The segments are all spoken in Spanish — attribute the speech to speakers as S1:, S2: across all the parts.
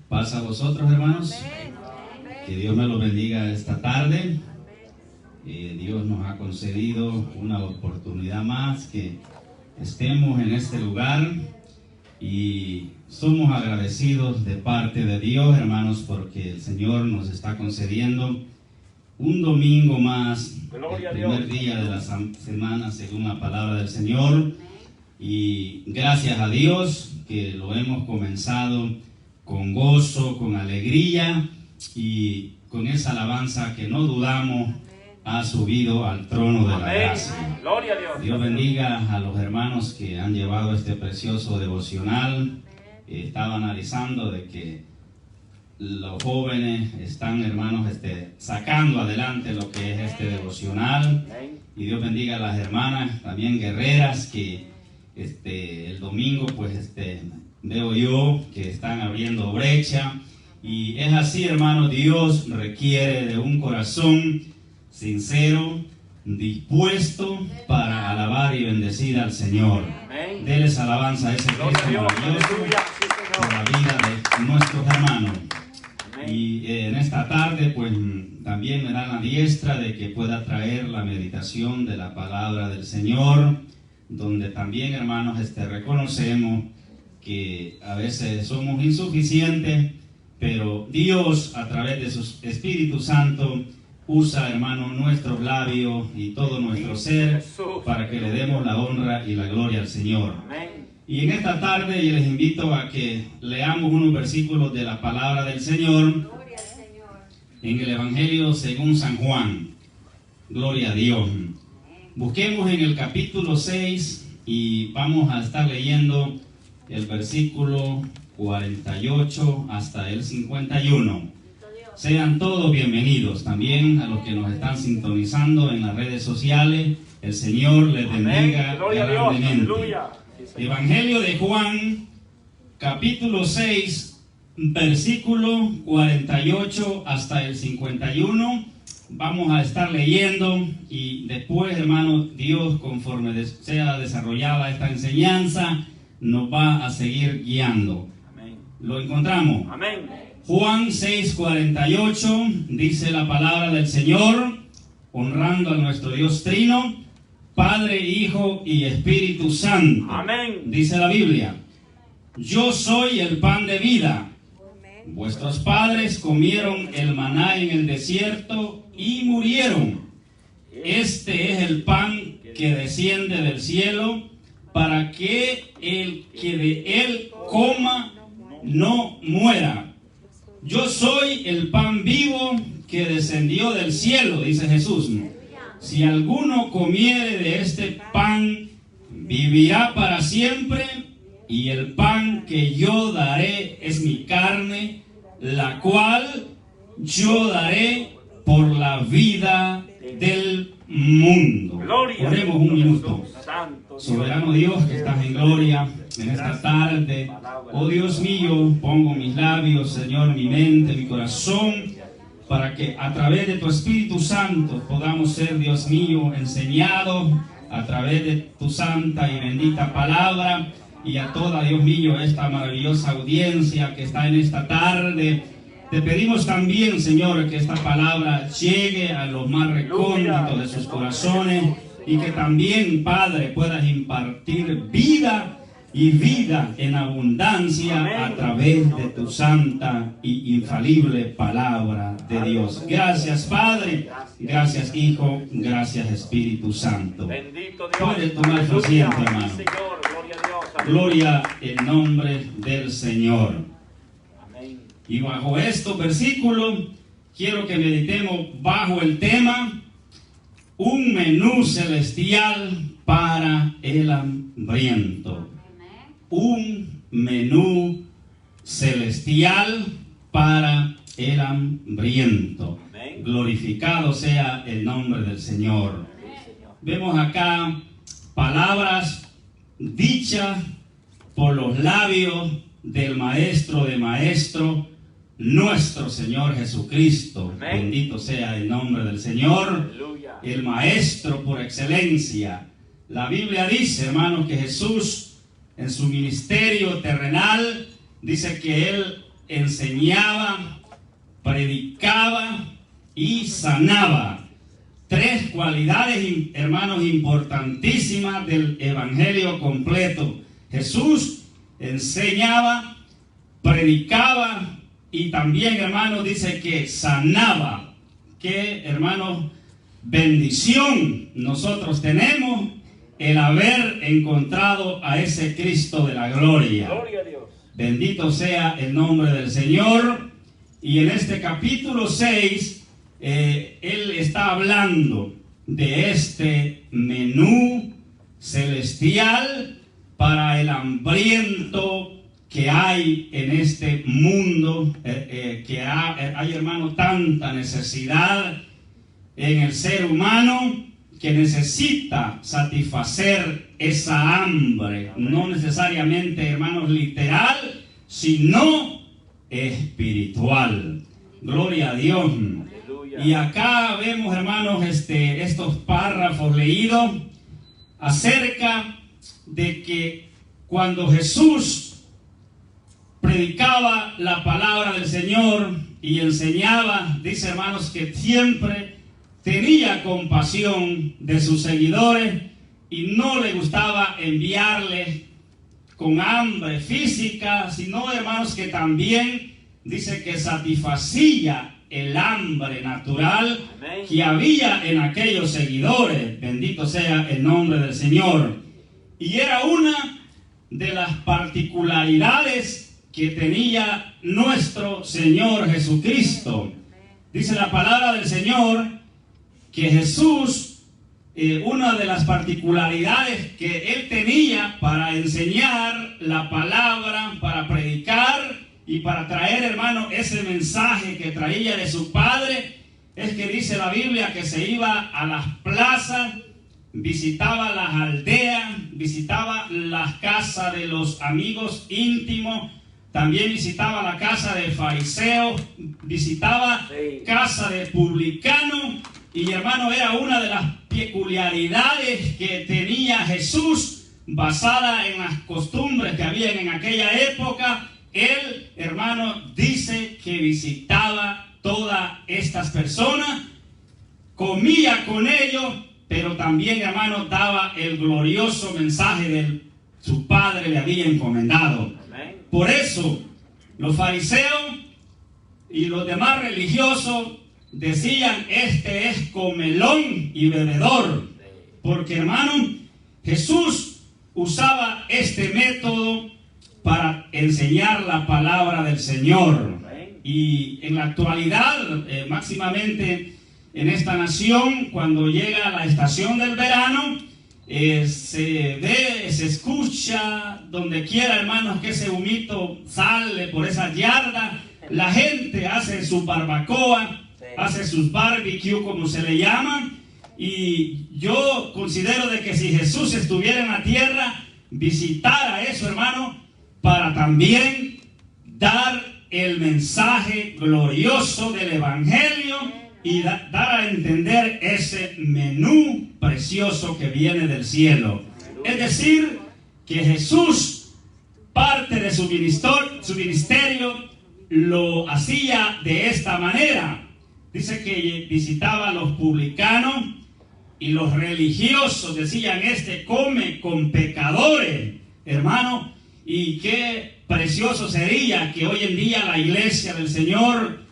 S1: Paz a vosotros, hermanos. Que Dios me los bendiga esta tarde. Dios nos ha concedido una oportunidad más que estemos en este lugar y somos agradecidos de parte de Dios, hermanos, porque el Señor nos está concediendo un domingo más, el primer día de la semana según la palabra del Señor, y gracias a Dios que lo hemos comenzado con gozo, con alegría y con esa alabanza que no dudamos ha subido al trono de la gracia.
S2: Gloria a Dios.
S1: Dios bendiga a los hermanos que han llevado este precioso devocional. Estaba analizando de que los jóvenes están, hermanos, sacando adelante lo que es este devocional. Y Dios bendiga a las hermanas, también guerreras, que el domingo pues veo yo que están abriendo brecha. Y es así, hermano, Dios requiere de un corazón sincero, dispuesto para alabar y bendecir al Señor. Deles alabanza a ese Cristo maravilloso por la vida de nuestros hermanos. Y en esta tarde pues también me dan la diestra de que pueda traer la meditación de la palabra del Señor, donde también, hermanos, reconocemos que a veces somos insuficientes, pero Dios a través de su Espíritu Santo usa, hermano, nuestros labios y todo nuestro ser para que le demos la honra y la gloria al Señor. Y en esta tarde yo les invito a que leamos unos versículos de la palabra del Señor en el Evangelio según San Juan. Gloria a Dios. Busquemos en el capítulo 6 y vamos a estar leyendo el versículo 48 hasta el 51. Sean todos bienvenidos, también a los que nos están sintonizando en las redes sociales. El Señor les bendiga grandemente. Evangelio de Juan, capítulo 6, versículo 48 hasta el 51. Vamos a estar leyendo y después, hermano, Dios, conforme sea desarrollada esta enseñanza, nos va a seguir guiando. Amén. ¿Lo encontramos?
S2: Amén.
S1: Juan 6:48 dice la palabra del Señor, honrando a nuestro Dios Trino, Padre, Hijo y Espíritu Santo.
S2: Amén.
S1: Dice la Biblia: yo soy el pan de vida. Vuestros padres comieron el maná en el desierto y murieron. Este es el pan que desciende del cielo, para que el que de él coma no muera. Yo soy el pan vivo que descendió del cielo, dice Jesús. Si alguno comiere de este pan, vivirá para siempre, y el pan que yo daré es mi carne, la cual yo daré por la vida del mundo. Oremos un minuto. Soberano Dios que estás en gloria en esta tarde, oh Dios mío, pongo mis labios, Señor, mi mente, mi corazón, para que a través de tu Espíritu Santo podamos ser, Dios mío, enseñados a través de tu santa y bendita palabra. Y a toda, Dios mío, esta maravillosa audiencia que está en esta tarde, te pedimos también, Señor, que esta palabra llegue a los más recónditos de sus corazones, y que también, Padre, puedas impartir vida y vida en abundancia a través de tu santa y infalible palabra de Dios. Gracias, Padre, gracias, Hijo, gracias, Espíritu Santo. Puedes tomar tu asiento, hermano. Gloria en nombre del Señor. Y bajo estos versículos quiero que meditemos bajo el tema: un menú celestial para el hambriento. Un menú celestial para el hambriento. Glorificado sea el nombre del Señor. Vemos acá palabras dichas por los labios del Maestro de Maestros, nuestro Señor Jesucristo. Amén. Bendito sea el nombre del Señor. Aleluya. El Maestro por excelencia. La Biblia dice, hermanos, que Jesús en su ministerio terrenal dice que Él enseñaba, predicaba y sanaba. Tres cualidades, hermanos, importantísimas del evangelio completo. Jesús enseñaba, predicaba y también, hermanos, dice que sanaba. Que, hermanos, bendición nosotros tenemos el haber encontrado a ese Cristo de la gloria.
S2: Gloria a Dios.
S1: Bendito sea el nombre del Señor. Y en este capítulo 6, Él está hablando de este menú celestial para el hambriento que hay en este mundo, que hay, hermano, tanta necesidad en el ser humano que necesita satisfacer esa hambre, no necesariamente, hermanos, literal, sino espiritual. Gloria a Dios. Y acá vemos, hermanos, estos párrafos leídos acerca de que cuando Jesús predicaba la palabra del Señor y enseñaba, dice, hermanos, que siempre tenía compasión de sus seguidores y no le gustaba enviarles con hambre física, sino, hermanos, que también dice que satisfacía el hambre natural que había en aquellos seguidores. Bendito sea el nombre del Señor. Y era una de las particularidades que tenía nuestro Señor Jesucristo. Dice la palabra del Señor que Jesús, una de las particularidades que Él tenía para enseñar la palabra, para predicar y para traer, hermano, ese mensaje que traía de su Padre, es que dice la Biblia que se iba a las plazas, visitaba las aldeas, visitaba las casas de los amigos íntimos, también visitaba la casa de fariseos, visitaba casa de publicanos, y, hermano, era una de las peculiaridades que tenía Jesús, basada en las costumbres que había en aquella época. Él, hermano, dice que visitaba todas estas personas, comía con ellos, pero también, hermano, daba el glorioso mensaje de su Padre le había encomendado. Por eso, los fariseos y los demás religiosos decían, este es comelón y bebedor, porque, hermano, Jesús usaba este método para enseñar la palabra del Señor. Y en la actualidad, máximamente en esta nación, cuando llega la estación del verano, se ve, se escucha donde quiera, hermanos, que ese humito sale por esa yarda. La gente hace su barbacoa, hace sus barbecue, como se le llama. Y yo considero de que si Jesús estuviera en la tierra, visitara eso, hermano, para también dar el mensaje glorioso del evangelio y dar a entender ese menú precioso que viene del cielo. Es decir, que Jesús, parte de su ministerio, lo hacía de esta manera. Dice que visitaba a los publicanos y los religiosos, decían, este come con pecadores, hermano. Y qué precioso sería que hoy en día la iglesia del Señor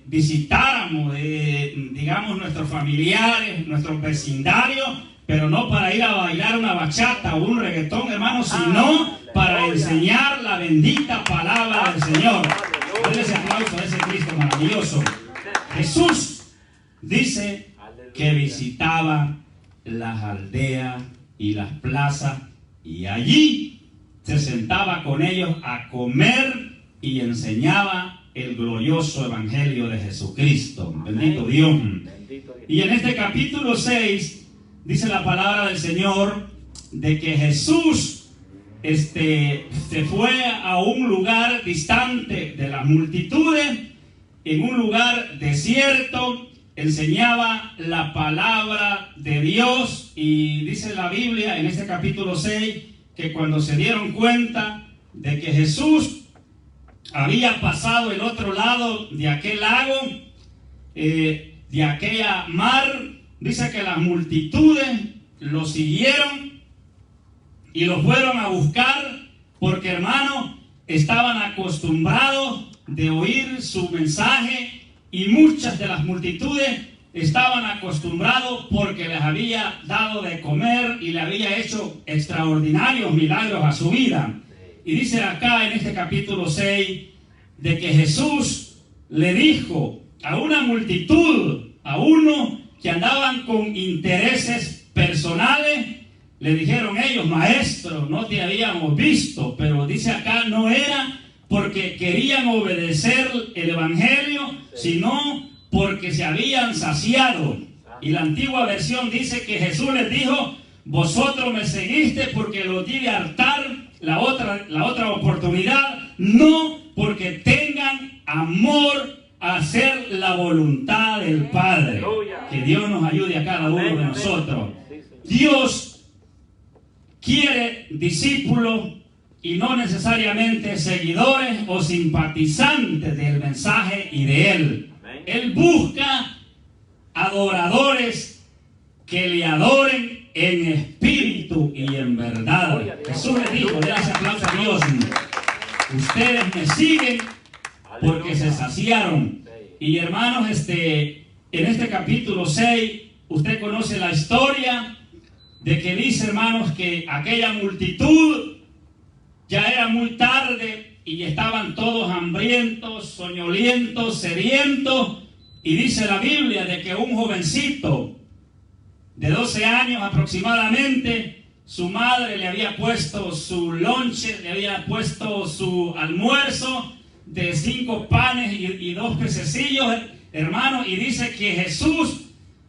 S1: visitáramos, digamos, nuestros familiares, nuestros vecindarios, pero no para ir a bailar una bachata o un reggaetón, hermano, sino para enseñar la bendita palabra del Señor. Denle ese aplauso a ese Cristo maravilloso. Jesús dice que visitaba las aldeas y las plazas y allí se sentaba con ellos a comer y enseñaba el glorioso evangelio de Jesucristo. Bendito Dios. Y en este capítulo 6 dice la palabra del Señor de que Jesús se fue a un lugar distante de las multitudes, en un lugar desierto, enseñaba la palabra de Dios. Y dice la Biblia en este capítulo 6 que cuando se dieron cuenta de que Jesús había pasado el otro lado de aquel lago, de aquella mar, dice que las multitudes lo siguieron y lo fueron a buscar porque, hermano, estaban acostumbrados de oír su mensaje y muchas de las multitudes estaban acostumbrados porque les había dado de comer y le había hecho extraordinarios milagros a su vida. Y dice acá en este capítulo 6 de que Jesús le dijo a una multitud, a uno que andaban con intereses personales, le dijeron ellos: maestro, no te habíamos visto. Pero dice acá, no era porque querían obedecer el evangelio, sino porque se habían saciado. Y la antigua versión dice que Jesús les dijo: vosotros me seguiste porque los di de hartar la otra oportunidad, no porque tengan amor a hacer la voluntad del Padre. Que Dios nos ayude a cada uno de nosotros. Dios quiere discípulos y no necesariamente seguidores o simpatizantes del mensaje y de Él. Él busca adoradores que le adoren en espíritu y en verdad. Jesús le dijo, de ese aplauso a Dios: ustedes me siguen porque se saciaron. Y hermanos, en este capítulo 6, usted conoce la historia de que dice, hermanos, que aquella multitud ya era muy tarde y estaban todos hambrientos, soñolientos, sedientos. Y dice la Biblia de que un jovencito de 12 años aproximadamente, su madre le había puesto su lonche, le había puesto su almuerzo de 5 panes y 2 pececillos, hermano. Y dice que Jesús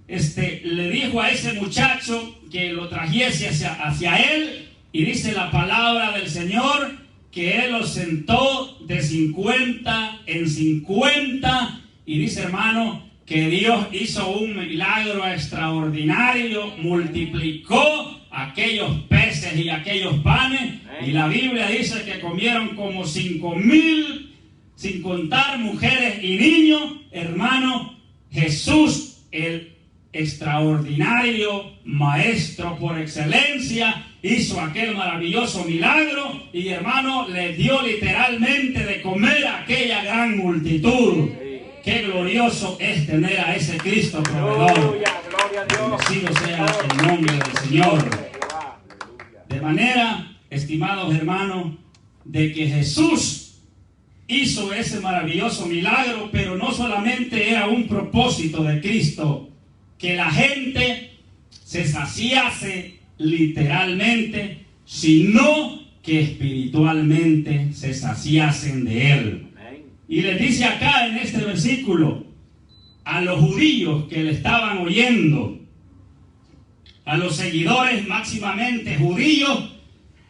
S1: le dijo a ese muchacho que lo trajese hacia él. Y dice la palabra del Señor que Él lo sentó de 50 en 50. Y dice, hermano, que Dios hizo un milagro extraordinario, multiplicó aquellos peces y aquellos panes. Y la Biblia dice que comieron como 5,000, sin contar mujeres y niños. Hermano, Jesús, el extraordinario maestro por excelencia, hizo aquel maravilloso milagro y, hermano, le dio literalmente de comer a aquella gran multitud. Qué glorioso es tener a ese Cristo proveedor.
S2: Gloria a Dios.
S1: Bendecido sea el nombre del Señor. De manera, estimados hermanos, de que Jesús hizo ese maravilloso milagro, pero no solamente era un propósito de Cristo, que la gente se saciase literalmente, sino que espiritualmente se saciasen de Él. Y les dice acá en este versículo a los judíos que le estaban oyendo, a los seguidores máximamente judíos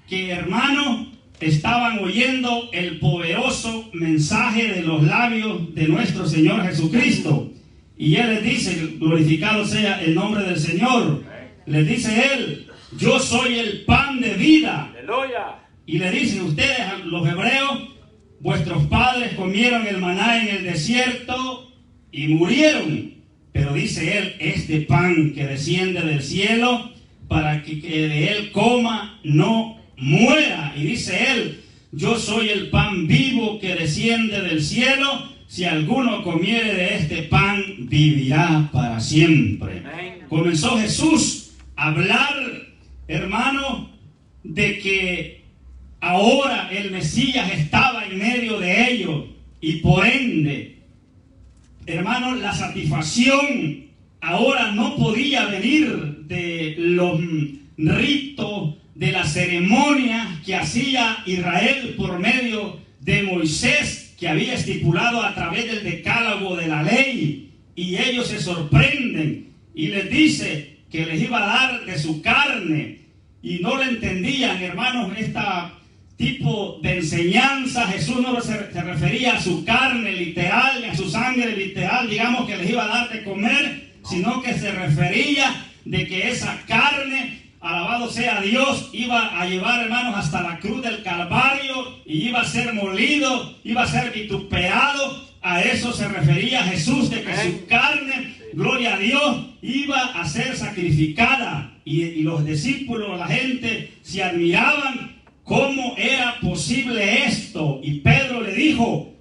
S1: que, hermanos, estaban oyendo el poderoso mensaje de los labios de nuestro Señor Jesucristo. Y Él les dice, glorificado sea el nombre del Señor, les dice Él: yo soy el pan de vida.
S2: Aleluya.
S1: Y le dicen ustedes, los hebreos: vuestros padres comieron el maná en el desierto y murieron. Pero dice Él: este pan que desciende del cielo, para que de él coma no muera. Y dice Él: yo soy el pan vivo que desciende del cielo. Si alguno comiere de este pan, vivirá para siempre. Amén. Comenzó Jesús a hablar, hermano, de que ahora el Mesías estaba en medio de ellos y por ende, hermano, la satisfacción ahora no podía venir de los ritos, de las ceremonias que hacía Israel por medio de Moisés, que había estipulado a través del decálogo de la ley. Y ellos se sorprenden y les dice que les iba a dar de su carne y no lo entendían, hermanos. Esta tipo de enseñanza, Jesús no se refería a su carne literal, ni a su sangre literal, digamos, que les iba a dar de comer, sino que se refería de que esa carne alabado sea Dios, iba a llevar, hermanos, hasta la cruz del Calvario y iba a ser molido, iba a ser vituperado. A eso se refería Jesús, de que su carne, gloria a Dios, iba a ser sacrificada. Y los discípulos, la gente, se admiraban cómo era posible esto. Y Pedro le dijo: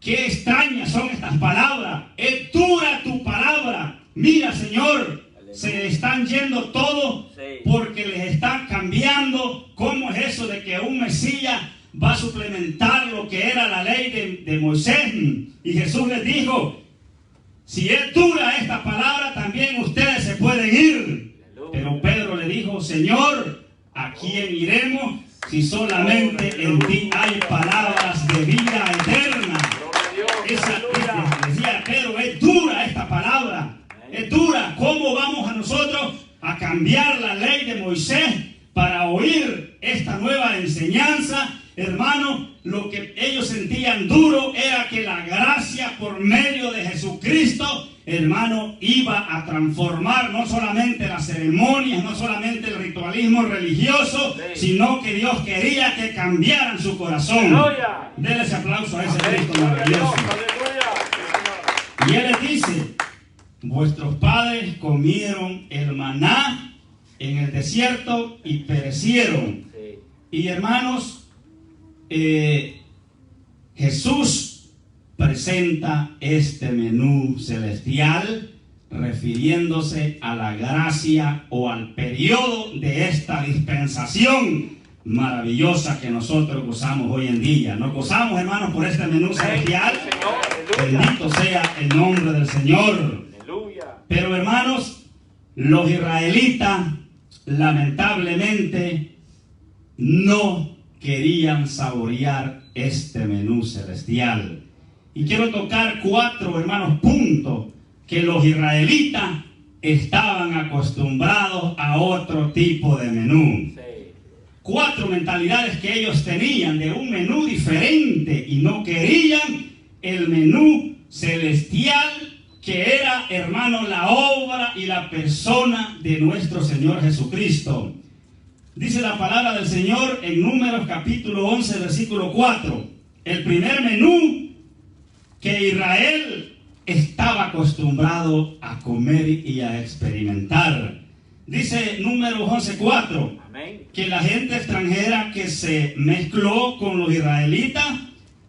S1: qué extrañas son estas palabras, es dura tu palabra. Mira, Señor, se están yendo todos porque les están cambiando. ¿Cómo es eso de que un Mesías va a suplementar lo que era la ley de Moisés? Y Jesús les dijo: si es dura esta palabra, también ustedes se pueden ir. Pero Pedro le dijo: Señor, ¿a quién iremos si solamente en ti hay palabras de vida eterna? Decía Pedro, es dura esta palabra, es dura. ¿Cómo vamos a nosotros a cambiar la ley de Moisés para oír esta nueva enseñanza? Hermano, lo que ellos sentían duro era que la gracia por medio de Jesucristo, hermano, iba a transformar no solamente las ceremonias, no solamente el ritualismo religioso, sino que Dios quería que cambiaran su corazón. Denle ese aplauso a ese Cristo maravilloso. Y Él les dice: vuestros padres comieron el maná en el desierto y perecieron. Y hermanos, Jesús presenta este menú celestial refiriéndose a la gracia o al periodo de esta dispensación maravillosa que nosotros gozamos hoy en día. Nos gozamos, hermanos, por este menú celestial. Bendito sea el nombre del Señor. Pero, hermanos, los israelitas lamentablemente no querían saborear este menú celestial. Y quiero tocar 4, hermanos, puntos que los israelitas estaban acostumbrados a otro tipo de menú. 4 mentalidades que ellos tenían de un menú diferente y no querían el menú celestial, que era, hermano, la obra y la persona de nuestro Señor Jesucristo. Dice la palabra del Señor en Números capítulo 11, versículo 4. El primer menú que Israel estaba acostumbrado a comer y a experimentar. Dice Números 11, 4, que la gente extranjera que se mezcló con los israelitas,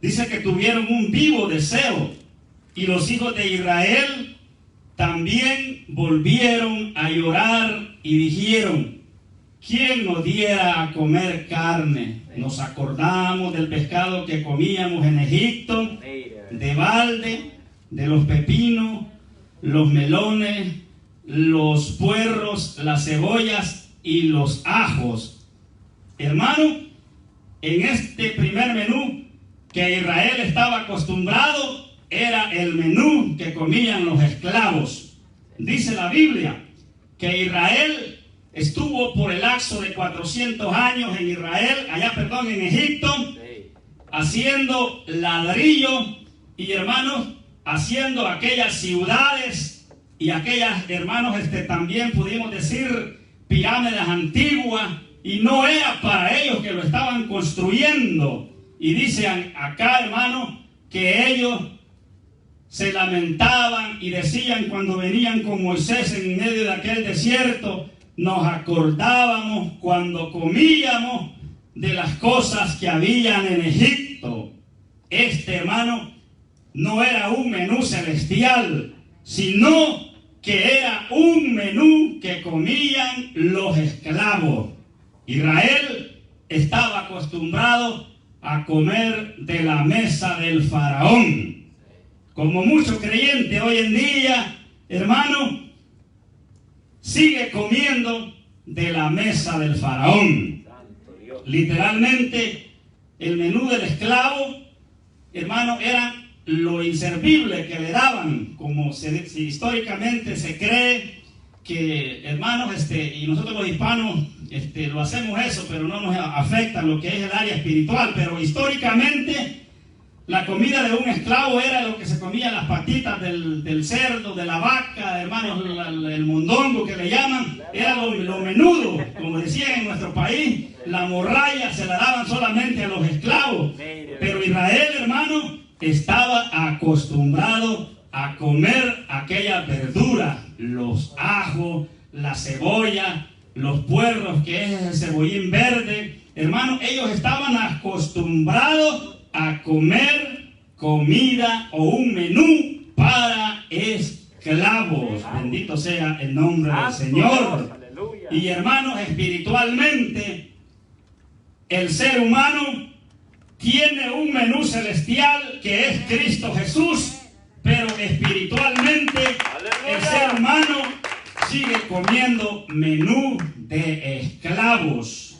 S1: dice que tuvieron un vivo deseo. Y los hijos de Israel también volvieron a llorar y dijeron: ¿quién nos diera a comer carne? Nos acordamos del pescado que comíamos en Egipto, de balde, de los pepinos, los melones, los puerros, las cebollas y los ajos. Hermano, en este primer menú que Israel estaba acostumbrado, era el menú que comían los esclavos. Dice la Biblia que Israel estuvo por el lapso de 400 años en Egipto, haciendo ladrillo y, hermanos, haciendo aquellas ciudades y aquellas, hermanos, también pudimos decir pirámides antiguas, y no era para ellos que lo estaban construyendo. Y dicen acá, hermanos, que ellos se lamentaban y decían cuando venían con Moisés en medio de aquel desierto: nos acordábamos cuando comíamos de las cosas que habían en Egipto. Hermano, no era un menú celestial, sino que era un menú que comían los esclavos. Israel estaba acostumbrado a comer de la mesa del faraón. Como muchos creyentes hoy en día, hermano, sigue comiendo de la mesa del faraón. Literalmente, el menú del esclavo, hermano, era lo inservible que le daban. Como históricamente se cree que, hermanos, y nosotros los hispanos lo hacemos eso, pero no nos afecta lo que es el área espiritual. Pero históricamente, La comida de un esclavo era lo que se comía, las patitas del cerdo, de la vaca, hermanos, el mondongo que le llaman, era lo menudo, como decían en nuestro país. La morralla se la daban solamente a los esclavos. Pero Israel, hermano, estaba acostumbrado a comer aquella verdura, los ajos, la cebolla, los puerros, que es el cebollín verde. Hermano, ellos estaban acostumbrados a comer comida o un menú para esclavos. Bendito sea el nombre del Señor. Y hermanos, espiritualmente, el ser humano tiene un menú celestial que es Cristo Jesús, pero espiritualmente el ser humano sigue comiendo menú de esclavos.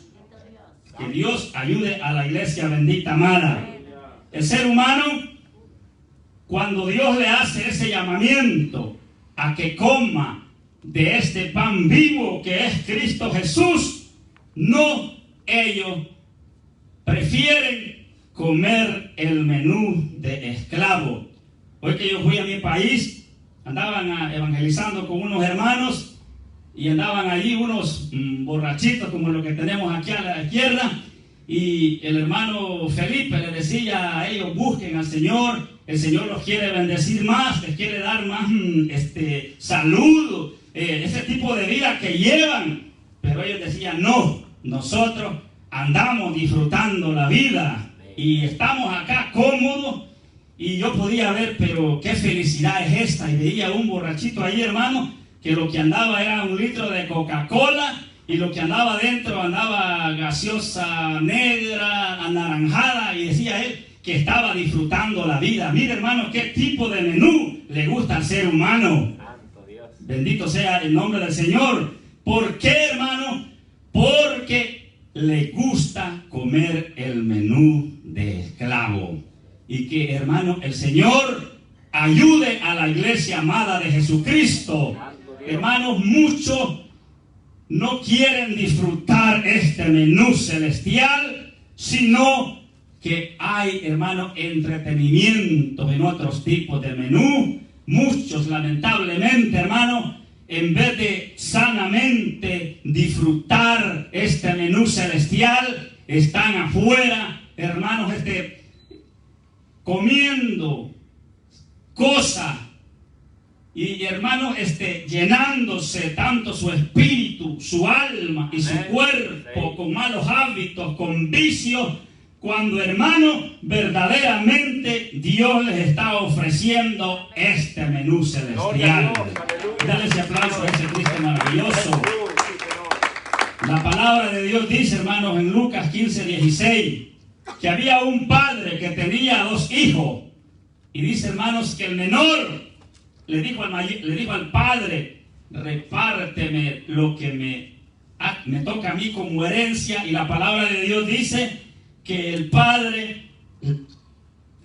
S1: Que Dios ayude a la iglesia bendita amada. El ser humano, cuando Dios le hace ese llamamiento a que coma de este pan vivo que es Cristo Jesús, no, ellos prefieren comer el menú de esclavo. Hoy que yo fui a mi país, andaban evangelizando con unos hermanos y andaban allí unos borrachitos como los que tenemos aquí a la izquierda. Y el hermano Felipe le decía a ellos: busquen al Señor, el Señor los quiere bendecir más, les quiere dar más salud, ese tipo de vida que llevan. Pero ellos decían: no, nosotros andamos disfrutando la vida y estamos acá cómodos. Y yo podía ver, pero qué felicidad es esta. Y veía un borrachito ahí, hermano, que lo que andaba era 1 litro de Coca-Cola. Y lo que andaba adentro andaba gaseosa negra, anaranjada, y decía él que estaba disfrutando la vida. Mire, hermano, qué tipo de menú le gusta al ser humano. Bendito sea el nombre del Señor. ¿Por qué, hermano? Porque le gusta comer el menú de esclavo. Y que, hermano, el Señor ayude a la iglesia amada de Jesucristo. Hermanos, muchos no quieren disfrutar este menú celestial, sino que hay, hermano, entretenimiento en otros tipos de menú. Muchos, lamentablemente, hermano, en vez de sanamente disfrutar este menú celestial, están afuera, hermanos, comiendo cosas. Y hermanos, llenándose tanto su espíritu, su alma y su cuerpo con malos hábitos, con vicios, cuando, hermano, verdaderamente Dios les está ofreciendo este menú celestial. Dale ese aplauso a ese Cristo maravilloso. La palabra de Dios dice, hermanos, en Lucas 15:16, que había un padre que tenía 2 hijos. Y dice, hermanos, que el menor le dijo al padre: repárteme lo que me toca a mí como herencia. Y la palabra de Dios dice que el padre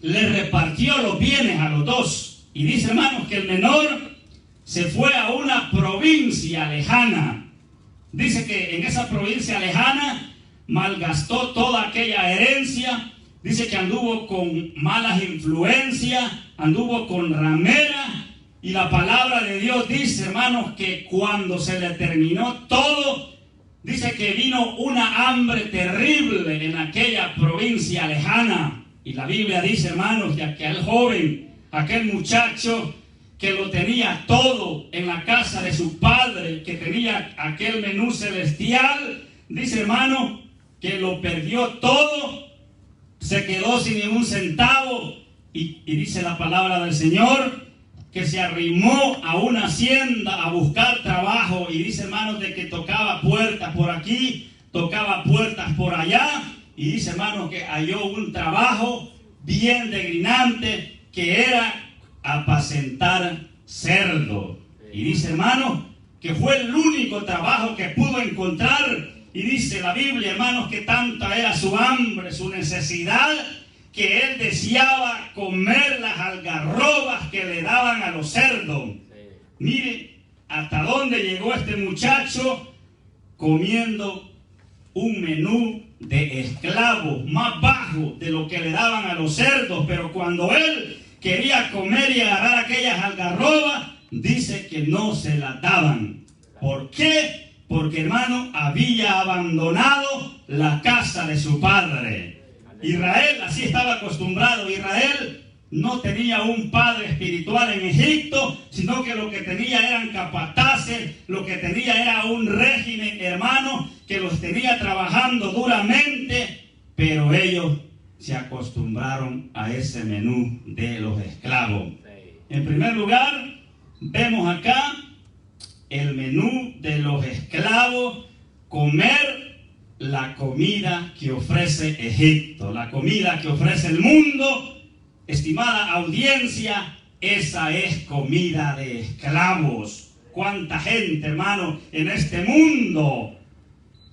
S1: le repartió los bienes a los 2. Y dice, hermanos, que el menor se fue a una provincia lejana. Dice que en esa provincia lejana malgastó toda aquella herencia. Dice que anduvo con malas influencias, anduvo con ramera. Y la palabra de Dios dice, hermanos, que cuando se le terminó todo, dice que vino una hambre terrible en aquella provincia lejana. Y la Biblia dice, hermanos, que aquel joven, aquel muchacho que lo tenía todo en la casa de su padre, que tenía aquel menú celestial, dice, hermano, que lo perdió todo, se quedó sin ningún centavo. Y dice la palabra del Señor que se arrimó a una hacienda a buscar trabajo. Y dice, hermanos, de que tocaba puertas por aquí, tocaba puertas por allá. Y dice, hermanos, que halló un trabajo bien degrinante, que era apacentar cerdo. Y dice, hermanos, que fue el único trabajo que pudo encontrar. Y dice la Biblia, hermanos, que tanta era su hambre, su necesidad, que él deseaba comer las algarrobas que le daban a los cerdos. Mire hasta dónde llegó este muchacho, comiendo un menú de esclavo, más bajo de lo que le daban a los cerdos. Pero cuando él quería comer y agarrar aquellas algarrobas, dice que no se las daban. ¿Por qué? Porque, hermano, había abandonado la casa de su padre. Israel así estaba acostumbrado. Israel no tenía un padre espiritual en Egipto, sino que lo que tenía eran capataces, lo que tenía era un régimen, hermano, que los tenía trabajando duramente, pero ellos se acostumbraron a ese menú de los esclavos. En primer lugar, vemos acá el menú de los esclavos: comer la comida que ofrece Egipto, la comida que ofrece el mundo. Estimada audiencia, esa es comida de esclavos. ¿Cuánta gente, hermano, en este mundo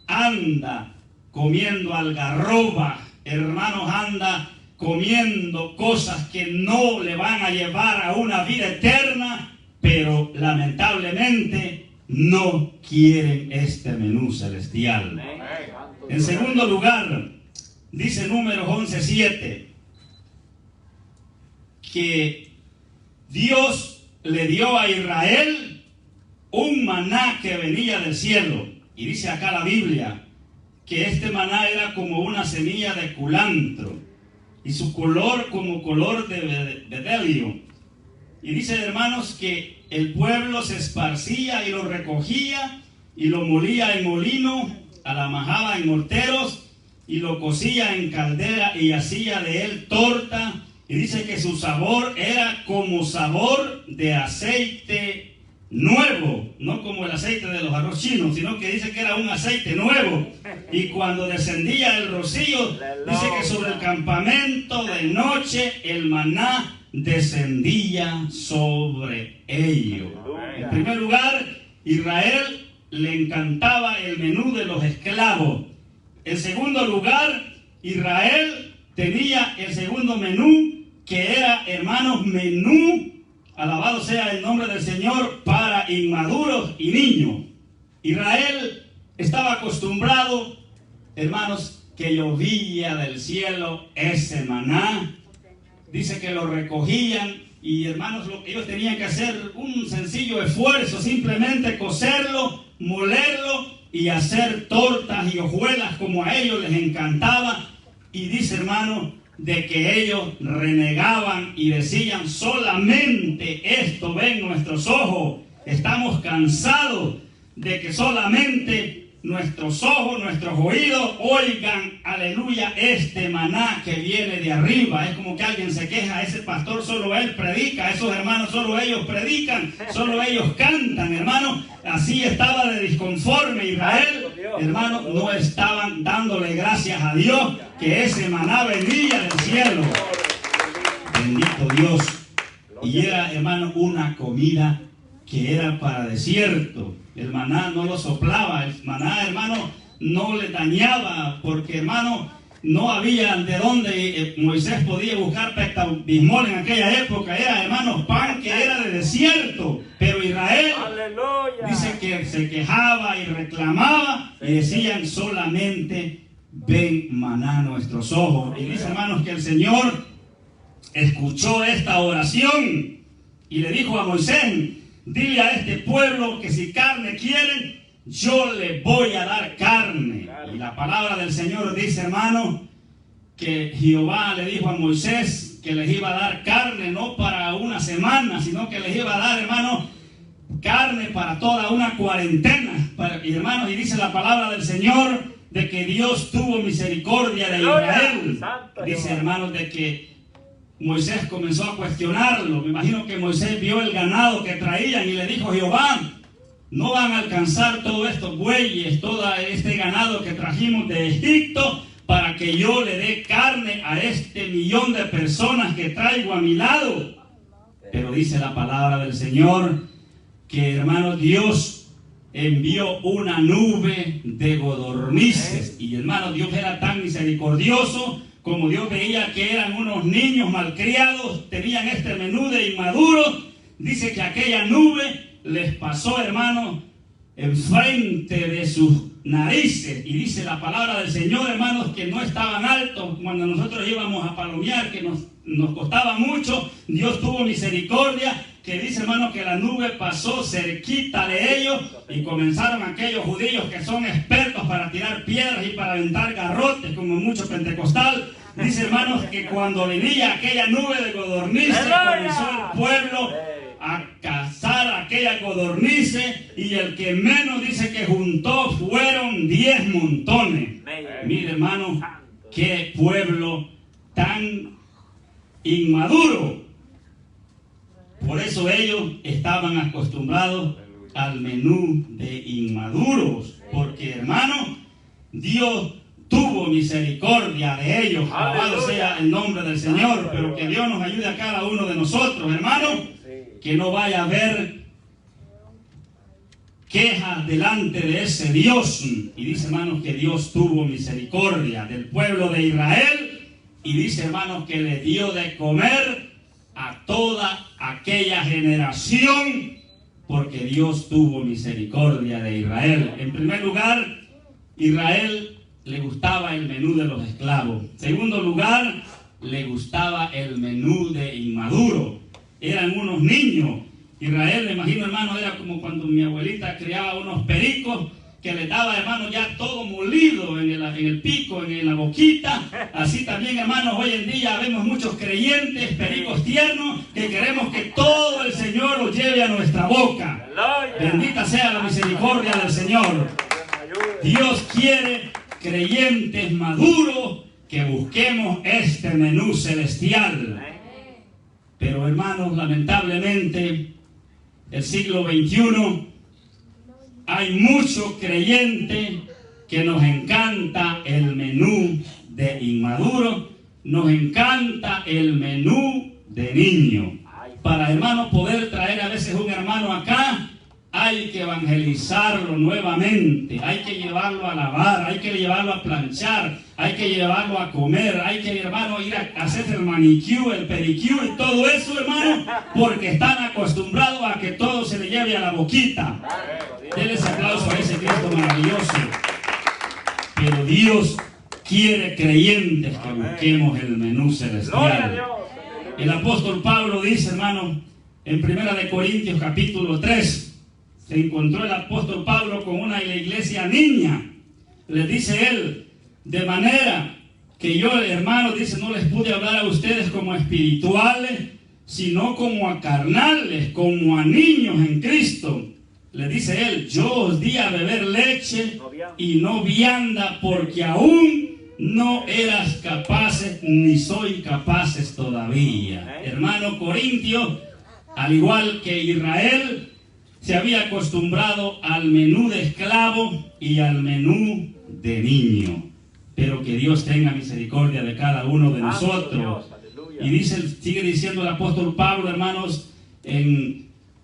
S1: anda comiendo algarroba? Hermanos, anda comiendo cosas que no le van a llevar a una vida eterna, pero lamentablemente no quieren este menú celestial. En segundo lugar, dice Números 11:7, que Dios le dio a Israel un maná que venía del cielo. Y dice acá la Biblia que este maná era como una semilla de culantro y su color como color de bedelio. Y dice, hermanos, que el pueblo se esparcía y lo recogía y lo molía en molino, a la majaba en morteros y lo cocía en caldera y hacía de él torta. Y dice que su sabor era como sabor de aceite nuevo, no como el aceite de los arroz chinos, sino que dice que era un aceite nuevo. Y cuando descendía el rocío, dice que sobre el campamento de noche el maná descendía sobre ellos. En primer lugar, Israel le encantaba el menú de los esclavos. En segundo lugar, Israel tenía el segundo menú, que era, hermanos, menú, alabado sea el nombre del Señor, para inmaduros y niños. Israel estaba acostumbrado, hermanos, que llovía del cielo ese maná. Dice que lo recogían y, hermanos, ellos tenían que hacer un sencillo esfuerzo, simplemente cocerlo, molerlo y hacer tortas y hojuelas como a ellos les encantaba. Y dice, hermano, de que ellos renegaban y decían: solamente esto ven nuestros ojos. Estamos cansados de que solamente nuestros ojos, nuestros oídos oigan, aleluya, este maná que viene de arriba. Es como que alguien se queja: ese pastor solo él predica, esos hermanos solo ellos predican, solo ellos cantan, hermano. Así estaba de disconforme Israel, hermano. No estaban dándole gracias a Dios que ese maná venía del cielo. Bendito Dios. Y era, hermano, una comida que era para desierto. El maná no lo soplaba, el maná, hermano, no le dañaba, porque, hermano, no había de dónde Moisés podía buscar pectabismol en aquella época. Era, hermano, pan que era de desierto. Pero Israel, aleluya, dice que se quejaba y reclamaba y decían: solamente ven maná a nuestros ojos. Y dice, hermanos, que el Señor escuchó esta oración y le dijo a Moisés: dile a este pueblo que si carne quieren, yo les voy a dar carne. Y la palabra del Señor dice, hermano, que Jehová le dijo a Moisés que les iba a dar carne no para una semana, sino que les iba a dar, hermano, carne para toda una cuarentena. Y, hermanos, y dice la palabra del Señor de que Dios tuvo misericordia de Israel. Dice, hermanos, de que Moisés comenzó a cuestionarlo. Me imagino que Moisés vio el ganado que traían y le dijo: Jehová, no van a alcanzar todos estos bueyes, todo este ganado que trajimos de Egipto, para que yo le dé carne a este millón de personas que traigo a mi lado. Pero dice la palabra del Señor que, hermanos, Dios envió una nube de codornices. Y, hermanos, Dios era tan misericordioso. Como Dios veía que eran unos niños malcriados, tenían este menú de inmaduros, dice que aquella nube les pasó, hermano, enfrente de sus narices. Y dice la palabra del Señor, hermanos, que no estaban altos cuando nosotros íbamos a palomear, que nos costaba mucho. Dios tuvo misericordia, que dice, hermanos, que la nube pasó cerquita de ellos y comenzaron aquellos judíos que son expertos para tirar piedras y para aventar garrotes, como mucho pentecostal. Dice, hermanos, que cuando venía aquella nube de codornices, comenzó el pueblo a cazar aquella codornice, y el que menos dice que juntó fueron 10 montones. Mire, hermano, qué pueblo tan inmaduro. Por eso ellos estaban acostumbrados al menú de inmaduros, porque, hermano, Dios tuvo misericordia de ellos. Alabado sea el nombre del Señor. Pero que Dios nos ayude a cada uno de nosotros, hermano, que no vaya a haber quejas delante de ese Dios. Y dice, hermanos, que Dios tuvo misericordia del pueblo de Israel, y dice, hermanos, que le dio de comer a toda aquella generación, porque Dios tuvo misericordia de Israel. En primer lugar, Israel le gustaba el menú de los esclavos. En segundo lugar, le gustaba el menú de inmaduro. Eran unos niños. Israel, me imagino, hermano, era como cuando mi abuelita criaba unos pericos, que le daba, hermano, ya todo molido en el pico, en la boquita. Así también, hermanos, hoy en día vemos muchos creyentes, pericos tiernos, que queremos que todo el Señor lo lleve a nuestra boca. Bendita sea la misericordia del Señor. Dios quiere creyentes maduros, que busquemos este menú celestial. Pero, hermanos, lamentablemente, el siglo XXI, hay mucho creyente que nos encanta el menú de inmaduro, nos encanta el menú de niño. Para, hermanos, poder traer a veces un hermano acá, hay que evangelizarlo nuevamente, hay que llevarlo a lavar, hay que llevarlo a planchar, hay que llevarlo a comer, hay que, hermano, ir a hacerse el manicure, el pedicure y todo eso, hermano, porque están acostumbrados a que todo se le lleve a la boquita. Denle ese aplauso a ese Cristo maravilloso. Pero Dios quiere creyentes que busquemos el menú celestial. El apóstol Pablo dice, hermano, en 1 Corintios capítulo 3, se encontró el apóstol Pablo con una iglesia niña. Le dice él, de manera que yo, hermanos, dice, no les pude hablar a ustedes como espirituales, sino como a carnales, como a niños en Cristo. Le dice él, yo os di a beber leche y no vianda, porque aún no eras capaces, ni soy capaces todavía. Hermano Corintio, al igual que Israel, se había acostumbrado al menú de esclavo y al menú de niño. Pero que Dios tenga misericordia de cada uno de nosotros. Y dice, sigue diciendo el apóstol Pablo, hermanos,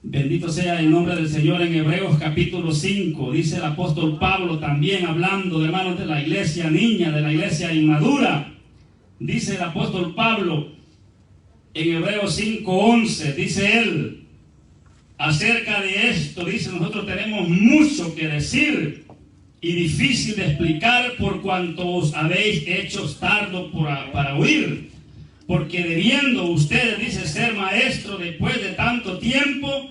S1: bendito sea el nombre del Señor, en Hebreos capítulo 5, dice el apóstol Pablo también, hablando, hermanos, de la iglesia niña, de la iglesia inmadura. Dice el apóstol Pablo en Hebreos 5:11, dice él, acerca de esto, dice, nosotros tenemos mucho que decir y difícil de explicar, por cuanto os habéis hecho tardo para oír. Porque debiendo ustedes, dice, ser maestros después de tanto tiempo,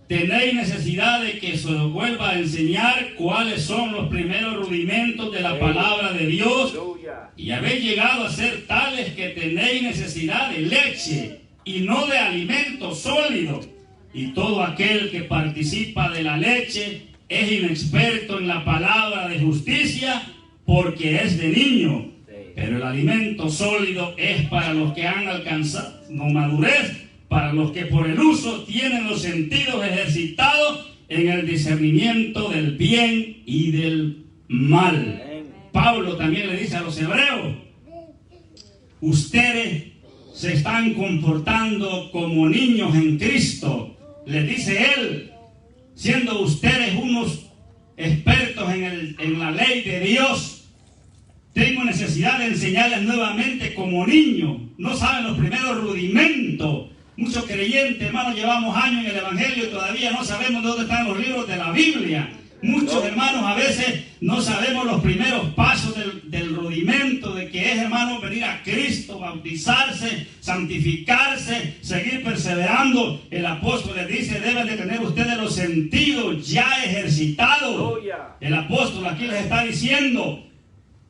S1: tenéis necesidad de que se os vuelva a enseñar cuáles son los primeros rudimentos de la palabra de Dios, y habéis llegado a ser tales que tenéis necesidad de leche y no de alimento sólido. Y todo aquel que participa de la leche es inexperto en la palabra de justicia, porque es de niño. Pero el alimento sólido es para los que han alcanzado madurez, para los que por el uso tienen los sentidos ejercitados en el discernimiento del bien y del mal. Pablo también le dice a los hebreos, ustedes se están comportando como niños en Cristo. Les dice él, siendo ustedes unos expertos en la ley de Dios, tengo necesidad de enseñarles nuevamente como niños. No saben los primeros rudimentos. Muchos creyentes, hermanos, llevamos años en el Evangelio y todavía no sabemos de dónde están los libros de la Biblia. Muchos hermanos a veces no sabemos los primeros pasos del rudimento de que es, hermano, venir a Cristo, bautizarse, santificarse, seguir perseverando. El apóstol les dice, deben de tener ustedes los sentidos ya ejercitados. El apóstol aquí les está diciendo,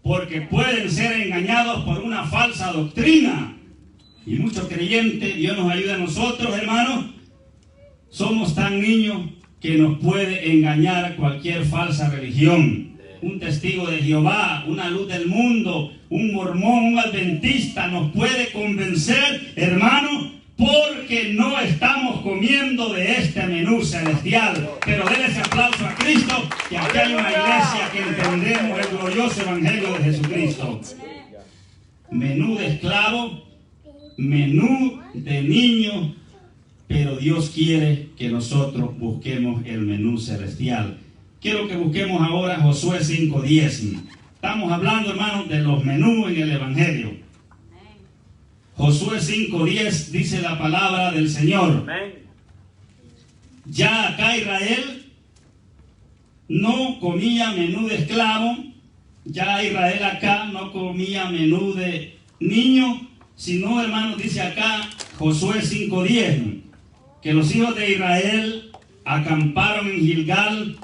S1: porque pueden ser engañados por una falsa doctrina. Y muchos creyentes, Dios nos ayuda a nosotros, hermanos, somos tan niños que nos puede engañar cualquier falsa religión. Un testigo de Jehová, una luz del mundo, un mormón, un adventista nos puede convencer, hermano, porque no estamos comiendo de este menú celestial. Pero denle ese aplauso a Cristo, que aquí hay una iglesia que entendemos el glorioso evangelio de Jesucristo. Menú de esclavo, menú de niño, pero Dios quiere que nosotros busquemos el menú celestial. Quiero que busquemos ahora Josué 5:10. Estamos hablando, hermanos, de los menús en el evangelio. Josué 5:10 dice la palabra del Señor. Ya acá Israel no comía menú de esclavo, ya Israel acá no comía menú de niño, sino, hermanos, dice acá Josué 5:10, que los hijos de Israel acamparon en Gilgal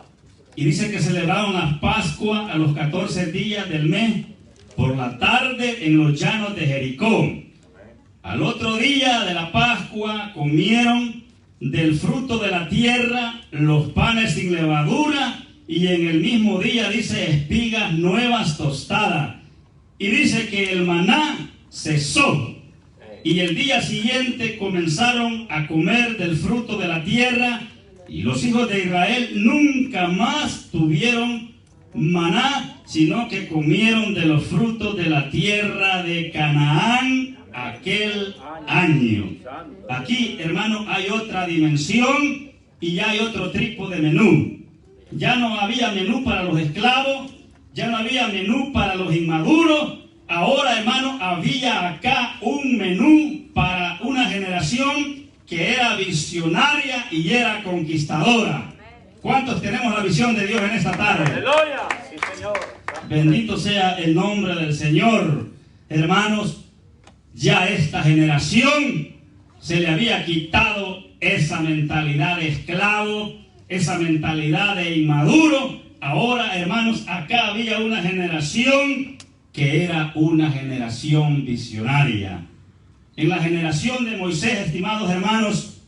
S1: y dice que celebraron la Pascua a los 14 días del mes por la tarde en los llanos de Jericó. Al otro día de la Pascua comieron del fruto de la tierra los panes sin levadura y en el mismo día dice espigas nuevas tostadas. Y dice que el maná cesó. Y el día siguiente comenzaron a comer del fruto de la tierra y los hijos de Israel nunca más tuvieron maná, sino que comieron de los frutos de la tierra de Canaán aquel año. Aquí, hermano, hay otra dimensión y ya hay otro tipo de menú. Ya no había menú para los esclavos, ya no había menú para los inmaduros. Ahora, hermano, había acá un menú para una generación que era visionaria y era conquistadora. ¿Cuántos tenemos la visión de Dios en esta tarde?
S2: ¡Aleluya! Sí, Señor.
S1: Bendito sea el nombre del Señor. Hermanos, ya esta generación se le había quitado esa mentalidad de esclavo, esa mentalidad de inmaduro. Ahora, hermanos, acá había una generación que era una generación visionaria. En la generación de Moisés, estimados hermanos,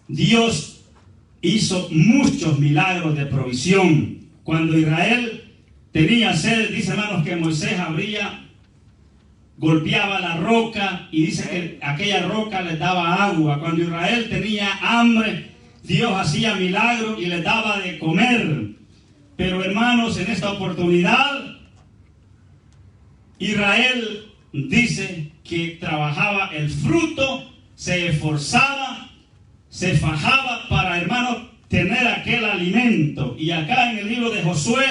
S1: Dios hizo muchos milagros de provisión. Cuando Israel tenía sed, dice, hermanos, que Moisés golpeaba la roca y dice que aquella roca les daba agua. Cuando Israel tenía hambre, Dios hacía milagros y les daba de comer. Pero, hermanos, en esta oportunidad, Israel dice que trabajaba el fruto, se esforzaba, se fajaba para, hermanos, tener aquel alimento. Y acá en el libro de Josué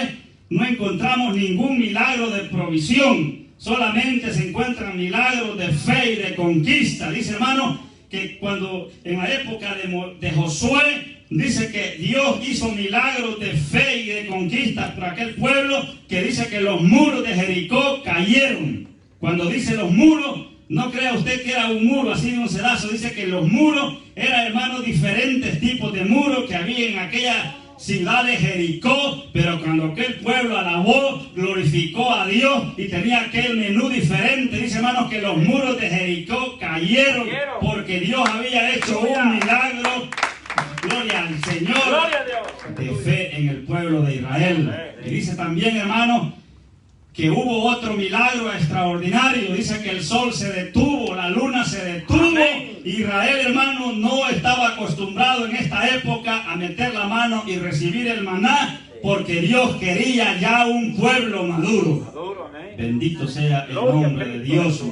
S1: no encontramos ningún milagro de provisión, solamente se encuentran milagros de fe y de conquista. Dice, hermano, que cuando en la época de Josué, dice que Dios hizo milagros de fe y de conquista para aquel pueblo, que dice que los muros de Jericó cayeron. Cuando dice los muros, no crea usted que era un muro así de un sedazo. Dice que los muros eran, hermanos, diferentes tipos de muros que había en aquella ciudad de Jericó. Pero cuando aquel pueblo alabó, glorificó a Dios y tenía aquel menú diferente, dice, hermanos, que los muros de Jericó cayeron porque Dios había hecho un milagro. Gloria al Señor.
S2: Gloria a Dios.
S1: De fe en el pueblo de Israel. Y dice también, hermano, que hubo otro milagro extraordinario. Dice que el sol se detuvo, la luna se detuvo. Amén. Israel, hermano, no estaba acostumbrado en esta época a meter la mano y recibir el maná, porque Dios quería ya un pueblo maduro. Bendito sea el nombre de Dios.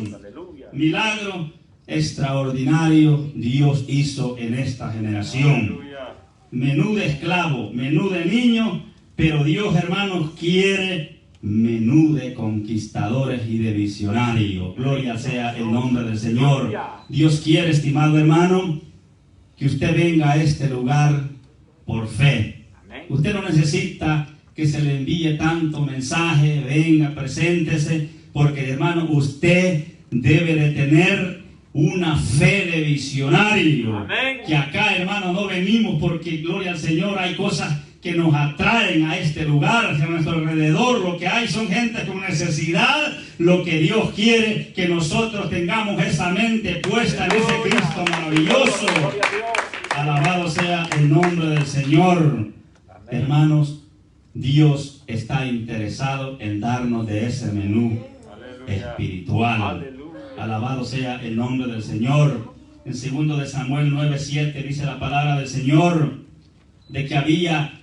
S1: Milagro extraordinario Dios hizo en esta generación. Menú de esclavo, menú de niño, pero Dios, hermanos, quiere menú de conquistadores y de visionarios. Gloria sea el nombre del Señor. Dios quiere, estimado hermano, que usted venga a este lugar por fe. Usted no necesita que se le envíe tanto mensaje, venga, preséntese, porque hermano, usted debe de tener una fe de visionario.
S2: Amén.
S1: Que acá, hermano, no venimos porque, gloria al Señor, hay cosas que nos atraen a este lugar, hacia nuestro alrededor. Lo que hay son gente con necesidad. Lo que Dios quiere que nosotros tengamos esa mente puesta en ese Cristo maravilloso.
S2: Gloria a Dios.
S1: Alabado sea el nombre del Señor.
S2: Amén.
S1: Hermanos, Dios está interesado en darnos de ese menú
S2: Aleluya.
S1: espiritual.
S2: Aleluya.
S1: Alabado sea el nombre del Señor. En 2 de Samuel 9:7 dice la palabra del Señor de que había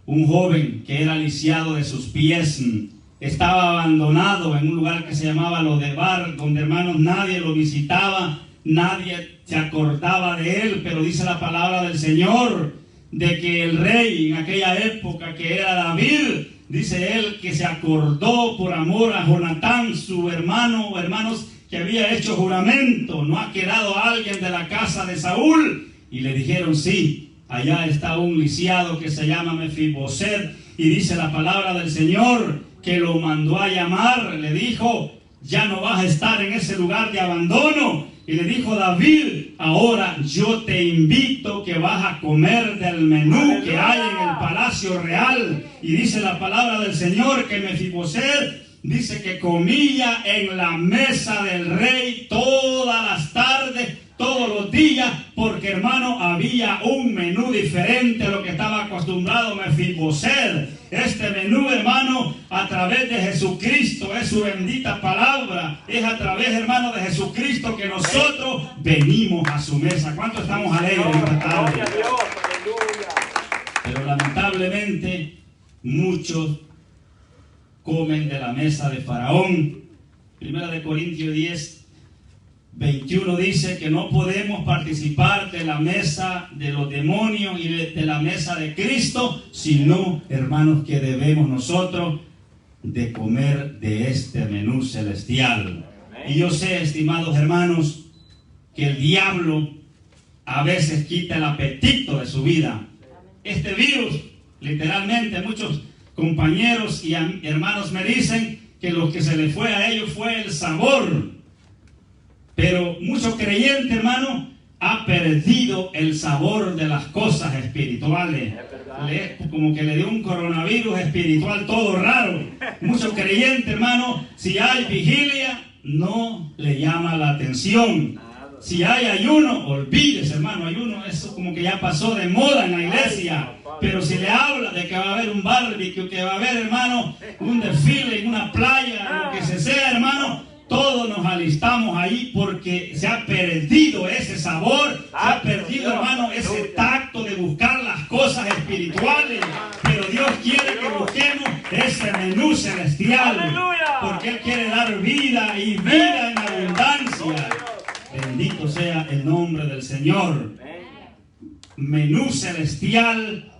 S1: un joven que era lisiado de sus pies, estaba abandonado en un lugar que se llamaba Lodebar, donde, hermanos, nadie lo visitaba, nadie se acordaba de él, pero dice la palabra del Señor de que el rey en aquella época, que era David, dice él que se acordó por amor a Jonatán, su hermano, hermanos, que había hecho juramento. No ha quedado alguien de la casa de Saúl. Y le dijeron, sí, allá está un lisiado que se llama Mefiboset. Y dice la palabra del Señor que lo mandó a llamar. Le dijo, ya no vas a estar en ese lugar de abandono. Y le dijo David, ahora yo te invito que vas a comer del menú que hay en el palacio real. Y dice la palabra del Señor que Mefiboset dice que comía en la mesa del rey todas las tardes, todos los días, porque, hermano, había un menú diferente a lo que estaba acostumbrado Mefiboset. Este menú, hermano, a través de Jesucristo, es su bendita palabra, es a través, hermano, de Jesucristo que nosotros venimos a su mesa. ¿Cuánto estamos alegres esta tarde?
S2: Gloria a Dios. Aleluya.
S1: Pero lamentablemente muchos comen de la mesa de Faraón. 1 de Corintios 10:21 dice que no podemos participar de la mesa de los demonios y de la mesa de Cristo, sino, hermanos, que debemos nosotros de comer de este menú celestial. Y yo sé, estimados hermanos, que el diablo a veces quita el apetito de su vida. Este virus, literalmente, muchos compañeros y hermanos me dicen que lo que se le fue a ellos fue el sabor. Pero muchos creyentes, hermano, ha perdido el sabor de las cosas espirituales. Como que le dio un coronavirus espiritual todo raro. Muchos creyentes, hermano, si hay vigilia, no le llama la atención. Si hay ayuno, olvídese, hermano, ayuno, eso como que ya pasó de moda en la iglesia. Pero si le habla de que va a haber un barbecue, que va a haber, hermano, un desfile en una playa, lo que sea, hermano, todos nos alistamos ahí porque se ha perdido ese sabor, se ha perdido, hermano, ese tacto de buscar las cosas espirituales. Pero Dios quiere que busquemos ese menú celestial, porque Él quiere dar vida y vida en abundancia. Bendito sea el nombre del Señor. Menú celestial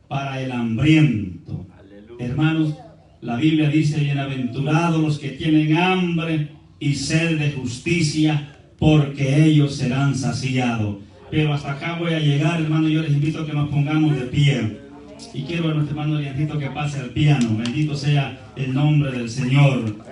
S1: para el hambriento. Hermanos, la Biblia dice, bienaventurados los que tienen hambre y sed de justicia, porque ellos serán saciados. Pero hasta acá voy a llegar, hermano. Yo les invito a que nos pongamos de pie. Y quiero a nuestro hermano Eliancito que pase al piano. Bendito sea el nombre del Señor.